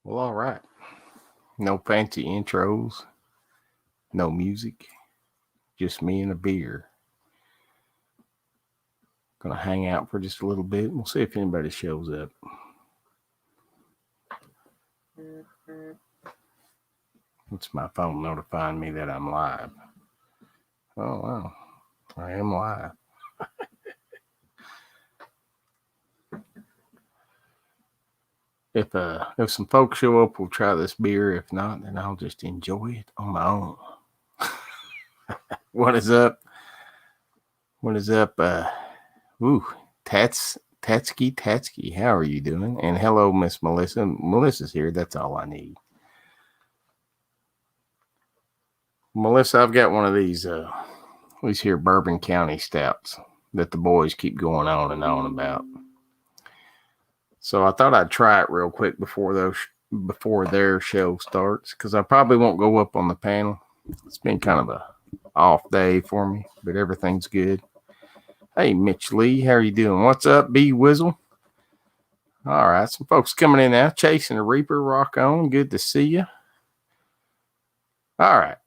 Well, all right. No fancy intros, no music, just me and a beer. Gonna hang out for just a little bit. We'll see if anybody shows up. It's my phone notifying me that I'm live. Oh wow, I am live. If some folks show up, we'll try this beer. If not, then I'll just enjoy it on my own. What is up? What is up? Tatsky. How are you doing? And hello, Miss Melissa. Melissa's here. That's all I need. Melissa, I've got one of these here Bourbon County stouts that the boys keep going on and on about. So I thought I'd try it real quick before their show starts, because I probably won't go up on the panel. It's been kind of a off day for me, but everything's good. Hey, Mitch Lee, how are you doing? What's up, B Wizzle? All right, some folks coming in now. Chasing the Reaper, rock on. Good to see you. All right.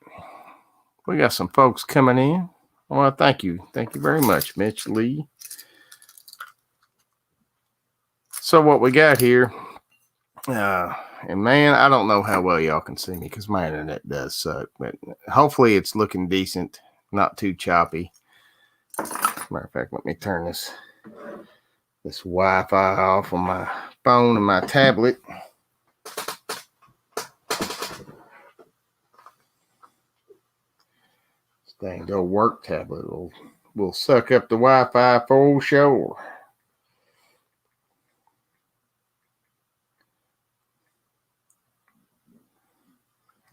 We got some folks coming in. Well, thank you. Thank you very much, Mitch Lee. So what we got here, and man, I don't know how well y'all can see me because my internet does suck, but hopefully it's looking decent, not too choppy. Matter of fact, let me turn this Wi-Fi off on my phone and my tablet. This dang old work tablet will suck up the Wi-Fi for sure.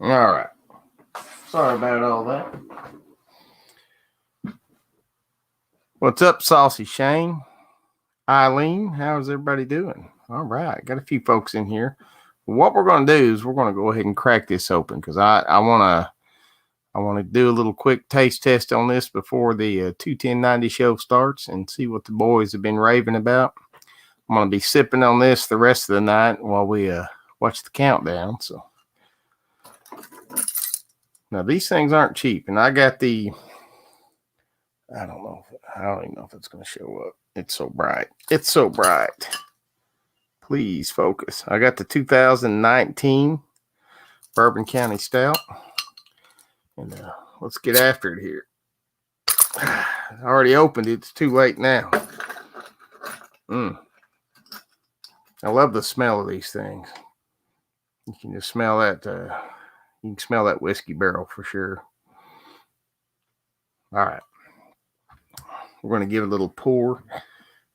All right. Sorry about all that. What's up, Saucy Shane? Eileen, how's everybody doing? All right. Got a few folks in here. What we're going to do is we're going to go ahead and crack this open, because I want to do a little quick taste test on this before the 21090 show starts and see what the boys have been raving about. I'm going to be sipping on this the rest of the night while we watch the countdown. So now these things aren't cheap, and I got the, I don't even know if it's going to show up. It's so bright. It's so bright. Please focus. I got the 2019 Bourbon County Stout. And let's get after it here. I already opened it. It's too late now. I love the smell of these things. You can just smell that. You can smell that whiskey barrel for sure. All right. We're going to give it a little pour.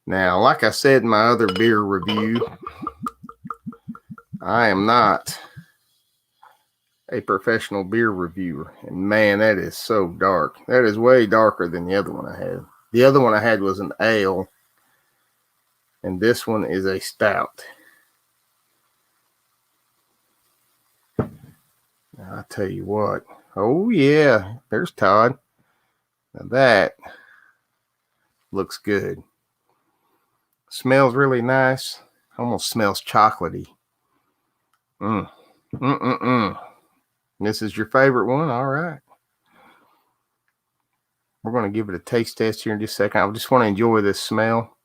Now, like I said in my other beer review, I am not a professional beer reviewer. And man, that is so dark. That is way darker than the other one I had. The other one I had was an ale. And this one is a stout. Now, I tell you what. Oh, yeah. There's Todd. Now that looks good. Smells really nice. Almost smells chocolatey. This is your favorite one? All right. We're going to give it a taste test here in just a second. I just want to enjoy this smell.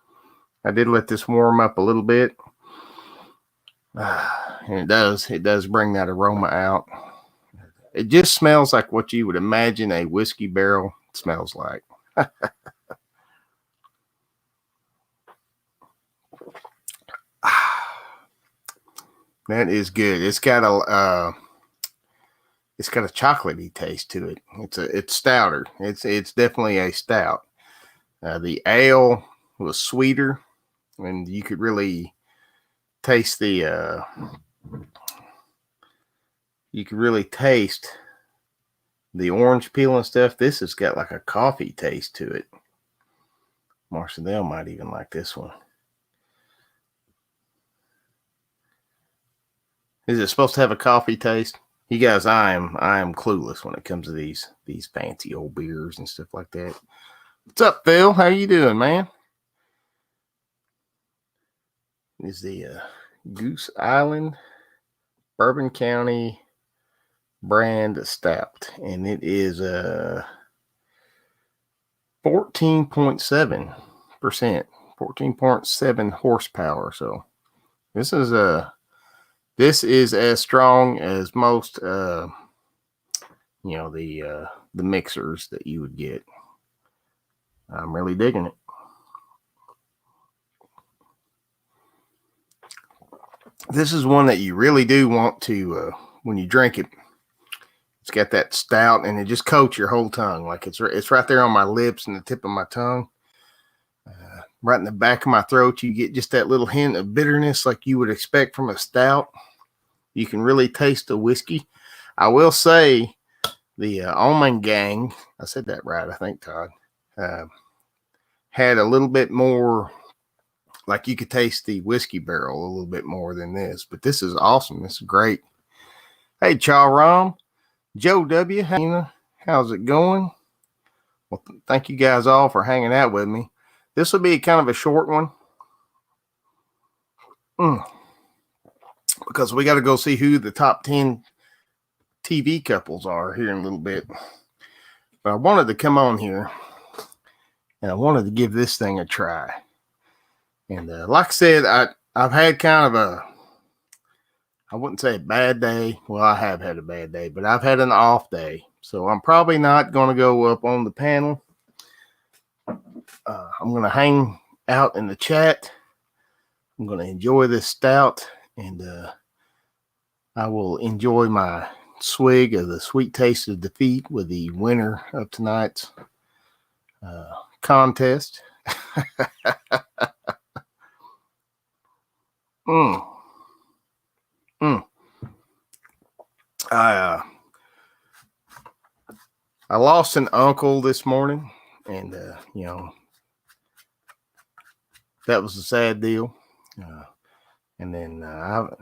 I did let this warm up a little bit. And it does bring that aroma out. It just smells like what you would imagine a whiskey barrel smells like. That is good. It's got a chocolatey taste to it. It's stouter. It's definitely a stout. The ale was sweeter, and you could really taste the orange peel and stuff. This has got like a coffee taste to it. Marcel might even like this one. Is it supposed to have a coffee taste? You guys, I am clueless when it comes to these fancy old beers and stuff like that. What's up, Phil? How you doing, man? Is the Goose Island Bourbon County brand stout, and it is 14.7%, 14.7 horsepower. So this is as strong as most the mixers that you would get. I'm really digging it. This is one that you really do want to when you drink it. It's got that stout, and it just coats your whole tongue. Like it's right there on my lips and the tip of my tongue. Right in the back of my throat, you get just that little hint of bitterness like you would expect from a stout. You can really taste the whiskey. I will say the Almond Gang, I said that right, I think, Todd, had a little bit more, like you could taste the whiskey barrel a little bit more than this. But this is awesome. This is great. Hey, Chaw Rom, Joe W., how's it going? Well, thank you guys all for hanging out with me. This will be kind of a short one. Because we got to go see who the top 10 TV couples are here in a little bit. But I wanted to come on here, and I wanted to give this thing a try. And like I said, I've had kind of I wouldn't say a bad day. Well, I have had a bad day, but I've had an off day. So I'm probably not going to go up on the panel. I'm going to hang out in the chat. I'm going to enjoy this stout, and I will enjoy my swig of the Sweet Taste of Defeat with the winner of tonight's contest. I lost an uncle this morning, and that was a sad deal. And then I've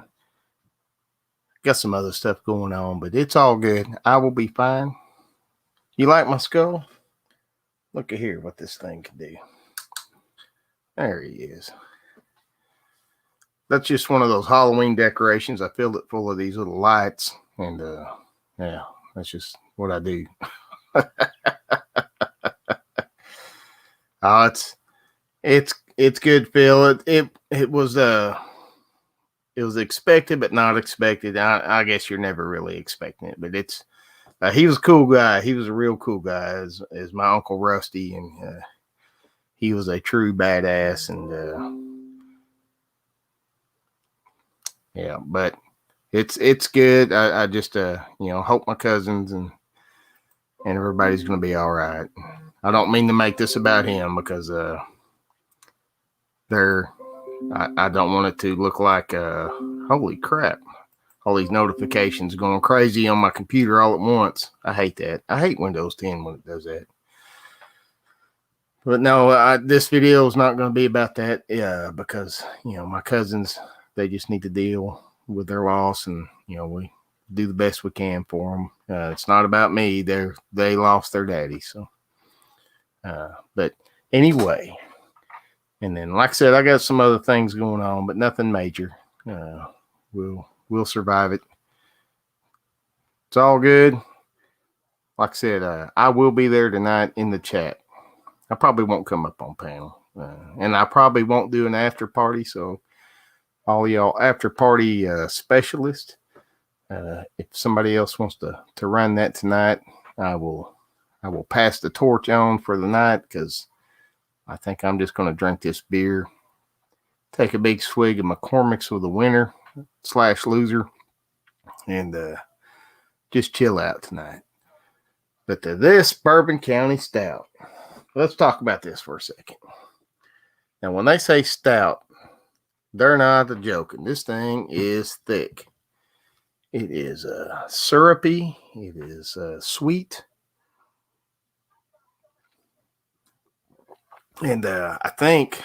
got some other stuff going on, but it's all good. I will be fine. You like my skull? Look at here what this thing can do. There he is. That's just one of those Halloween decorations. I filled it full of these little lights, and yeah, that's just what I do. Oh, it's good, Phil. It was expected, but not expected. I guess you're never really expecting it, but it's he was a cool guy. He was a real cool guy, as my Uncle Rusty, and he was a true badass. And yeah, but it's good. I just hope my cousins and everybody's gonna be all right. I don't mean to make this about him, because I don't want it to look like holy crap, all these notifications going crazy on my computer all at once. I hate that. I hate Windows 10 when it does that. But no, this video is not going to be about that. Yeah, because my cousins, they just need to deal with their loss, and we do the best we can for them. It's not about me. They lost their daddy. So, but anyway, and then like I said, I got some other things going on, but nothing major. We'll survive it. It's all good. Like I said, I will be there tonight in the chat. I probably won't come up on panel, and I probably won't do an after party. So all y'all after party specialists, if somebody else wants to run that tonight, I will pass the torch on for the night, because I think I'm just going to drink this beer, take a big swig of McCormick's with the winner / loser, and just chill out tonight. But this Bourbon County Stout, let's talk about this for a second. Now, when they say stout, they're not joking. This thing is thick. It is syrupy. It is sweet. And I think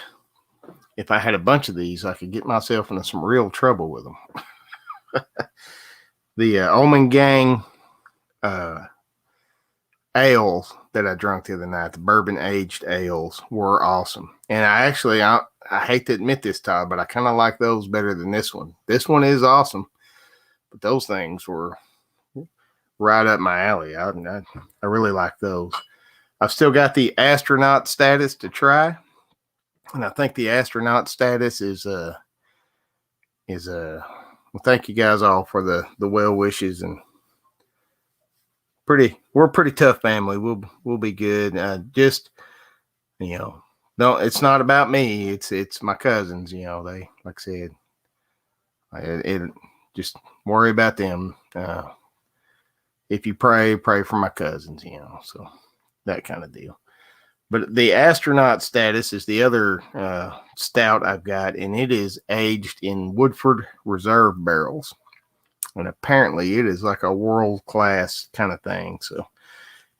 if I had a bunch of these, I could get myself into some real trouble with them. The Almond Gang ales that I drank the other night, the bourbon aged ales, were awesome. And I hate to admit this, Todd, but I kind of like those better than this one. This one is awesome, But those things were right up my alley. I really like those. I've still got the astronaut status to try, and I think the astronaut status is well, thank you guys all for the well wishes, and we're a pretty tough family. We'll be good. Just, no, it's not about me. It's my cousins. They, like I said, it just worry about them. If you pray for my cousins. So that kind of deal. But the astronaut status is the other stout I've got, and it is aged in Woodford Reserve barrels. And apparently it is like a world-class kind of thing. So,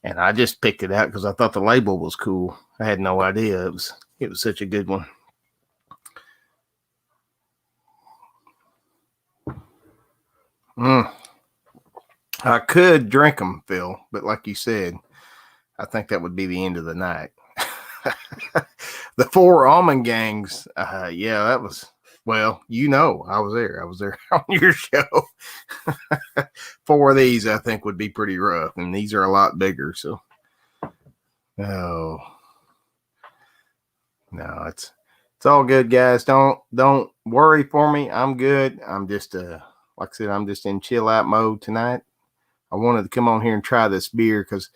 and I just picked it out because I thought the label was cool. I had no idea it was such a good one. I could drink them, Phil, but like you said, I think that would be the end of the night. The 4 almond gangs, yeah, that was, well, I was there on your show. 4 of these I think would be pretty rough, and these are a lot bigger. So, no, it's all good, guys. Don't worry for me. I'm good. I'm just like I said, I'm just in chill out mode tonight. I wanted to come on here and try this beer because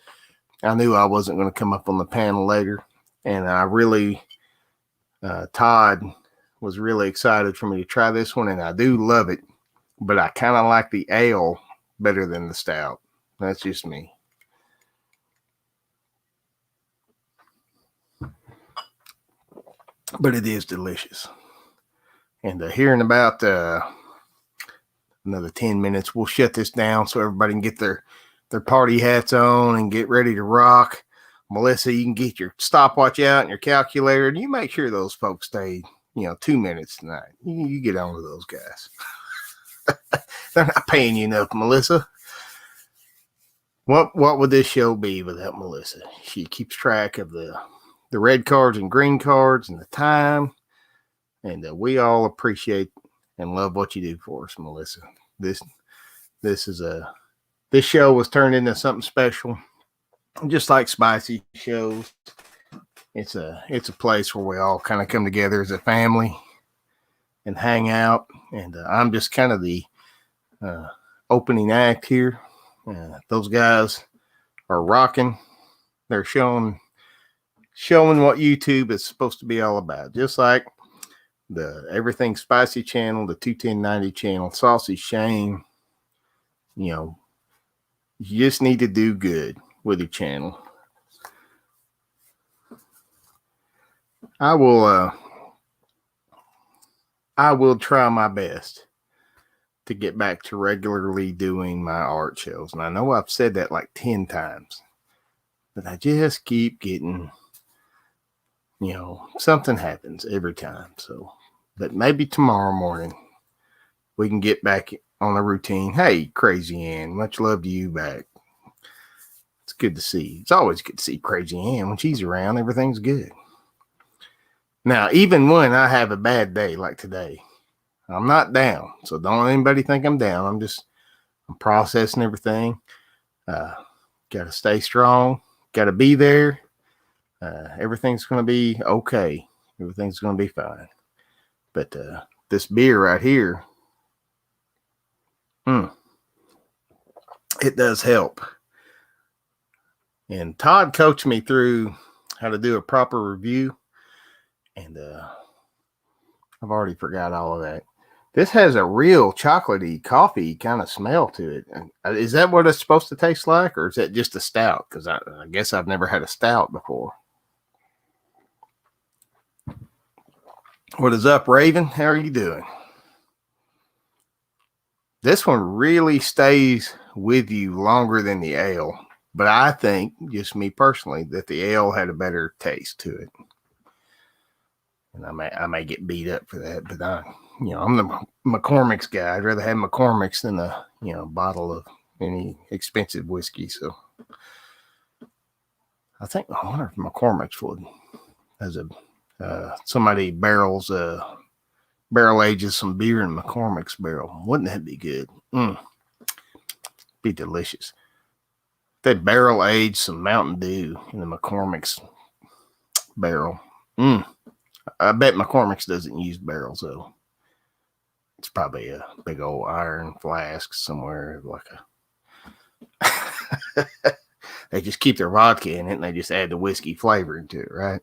I knew I wasn't going to come up on the panel later, and I really, Todd was really excited for me to try this one, and I do love it, but I kind of like the ale better than the stout. That's just me. But it is delicious. And here in about another 10 minutes, we'll shut this down so everybody can get their party hats on and get ready to rock. Melissa, you can get your stopwatch out and your calculator, and you make sure those folks stay, 2 minutes tonight. You get on with those guys. They're not paying you enough, Melissa. What would this show be without Melissa? She keeps track of the red cards and green cards and the time, and we all appreciate and love what you do for us, Melissa. This show was turned into something special, just like Spicy shows. It's a place where we all kind of come together as a family and hang out. And I'm just kind of the opening act here. Those guys are rocking. They're showing what YouTube is supposed to be all about. Just like the Everything Spicy channel, the 21090 channel, Saucy Shane. You just need to do good with your channel. I will try my best to get back to regularly doing my art shows. And I know I've said that like 10 times, but I just keep getting, something happens every time. So, but maybe tomorrow morning we can get back on the routine. Hey, Crazy Ann, much love to you back. It's good to see. It's always good to see Crazy Ann. When she's around, everything's good. Now, even when I have a bad day like today, I'm not down. So don't let anybody think I'm down. I'm processing everything. Got to stay strong. Got to be there. Everything's going to be okay. Everything's going to be fine. But this beer right here, it does help. And Todd coached me through how to do a proper review. And I've already forgot all of that. This has a real chocolatey coffee kind of smell to it. Is that what it's supposed to taste like? Or is that just a stout? Because I guess I've never had a stout before. What is up, Raven? How are you doing? This one really stays with you longer than the ale. But I think, just me personally, that the ale had a better taste to it. And I may get beat up for that, but I'm the McCormick's guy. I'd rather have McCormick's than a bottle of any expensive whiskey. So I wonder if McCormick's would, as somebody barrels barrel ages some beer in McCormick's barrel. Wouldn't that be good? Be delicious. They barrel age some Mountain Dew in the McCormick's barrel. I bet McCormick's doesn't use barrels though. It's probably a big old iron flask somewhere, like a. They just keep their vodka in it and they just add the whiskey flavor into it, right?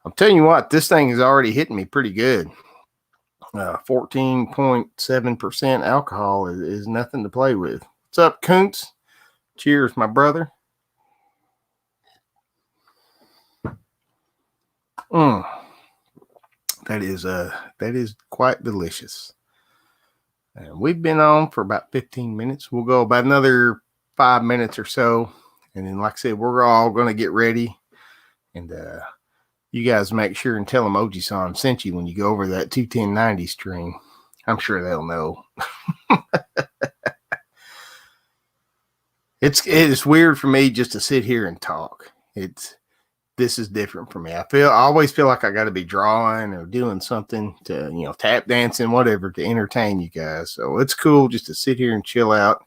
I'm telling you what, this thing is already hitting me pretty good. 14.7% alcohol is nothing to play with. What's up, Kuntz? Cheers, my brother. That is quite delicious. And we've been on for about 15 minutes. We'll go about another 5 minutes or so. And then, like I said, we're all going to get ready. And you guys make sure and tell them Oji-san sent you when you go over that 21090 stream. I'm sure they'll know. It is weird for me just to sit here and talk. This is different for me. I always feel like I got to be drawing or doing something to, tap dancing, whatever, to entertain you guys. So it's cool just to sit here and chill out,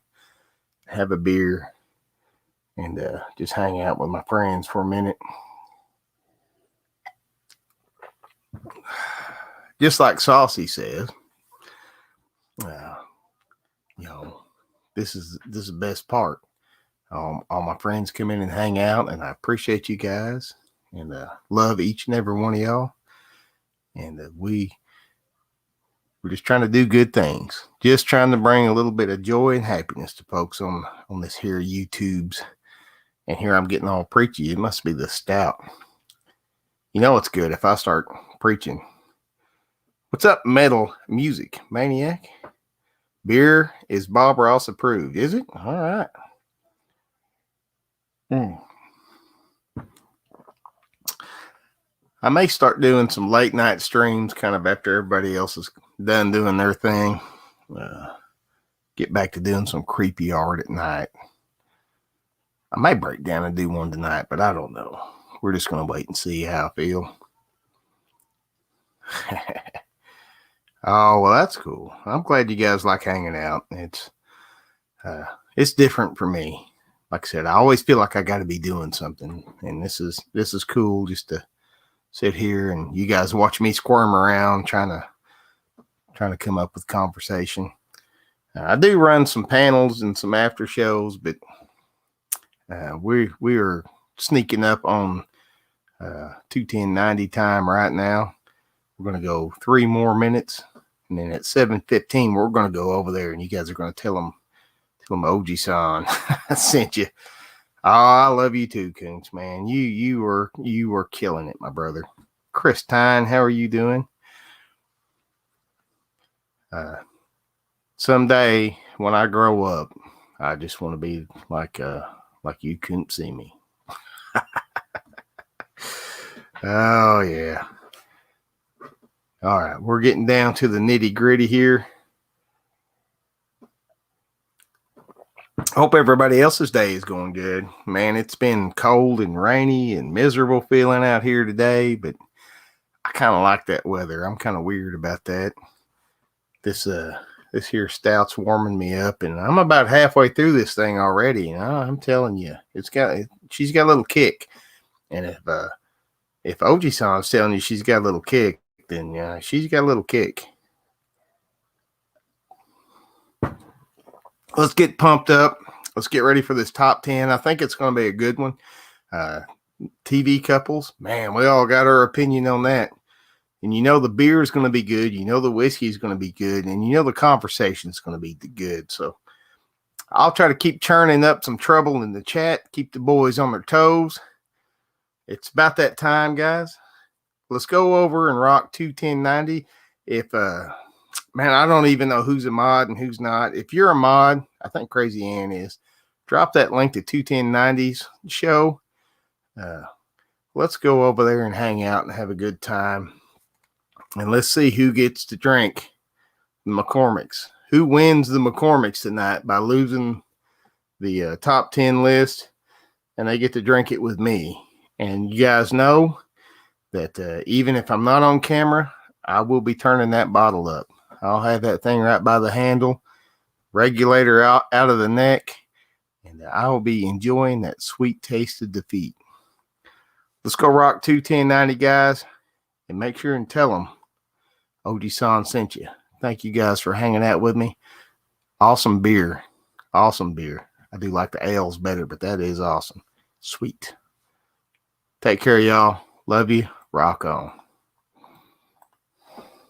have a beer, and just hang out with my friends for a minute. Just like Saucy says, this is the best part. All my friends come in and hang out, and I appreciate you guys, and love each and every one of y'all. And we're just trying to do good things, just trying to bring a little bit of joy and happiness to folks on this here YouTubes. And here I'm getting all preachy. It must be the stout. It's good if I start preaching. What's up, Metal Music Maniac? Beer is Bob Ross approved, is it? All right. I may start doing some late night streams kind of after everybody else is done doing their thing. Get back to doing some creepy art at night. I may break down and do one tonight, but I don't know. We're just going to wait and see how I feel. Oh, well, that's cool. I'm glad you guys like hanging out. It's different for me. Like I said, I always feel like I got to be doing something, and this is cool just to sit here and you guys watch me squirm around trying to come up with conversation. I do run some panels and some after shows, but we are sneaking up on 21090 time right now. We're going to go 3 more minutes, and then at 7:15 we're going to go over there, and you guys are going to tell them Oji-san I sent you. Oh, I love you too, Coons, man. You were killing it, my brother. Chris Tyne, how are you doing? Someday when I grow up, I just want to be like you couldn't see me. Oh yeah. All right, we're getting down to the nitty gritty here. Hope everybody else's day is going good. Man, it's been cold and rainy and miserable feeling out here today, but I kind of like that weather. I'm kind of weird about that. This here stout's warming me up, and I'm about halfway through this thing already. I'm telling you, she's got a little kick. And if Oji-san's telling you she's got a little kick, then she's got a little kick. Let's get pumped up. Let's get ready for this top 10. I think it's going to be a good one. TV couples, man, we all got our opinion on that. And the beer is going to be good. The whiskey is going to be good. And the conversation is going to be good. So I'll try to keep churning up some trouble in the chat. Keep the boys on their toes. It's about that time, guys. Let's go over and rock 21090. Man, I don't even know who's a mod and who's not. If you're a mod, I think Crazy Ann is. Drop that link to 21090's show. Let's go over there and hang out and have a good time. And let's see who gets to drink the McCormick's. Who wins the McCormick's tonight by losing the top 10 list, and they get to drink it with me. And you guys know that even if I'm not on camera, I always I will be turning that bottle up. I'll have that thing right by the handle, regulator out of the neck, and I will be enjoying that sweet taste of defeat. Let's go rock 21090, guys, and make sure and tell them Oji-san sent you. Thank you guys for hanging out with me. Awesome beer. Awesome beer. I do like the ales better, but that is awesome. Sweet. Take care, y'all. Love you. Rock on.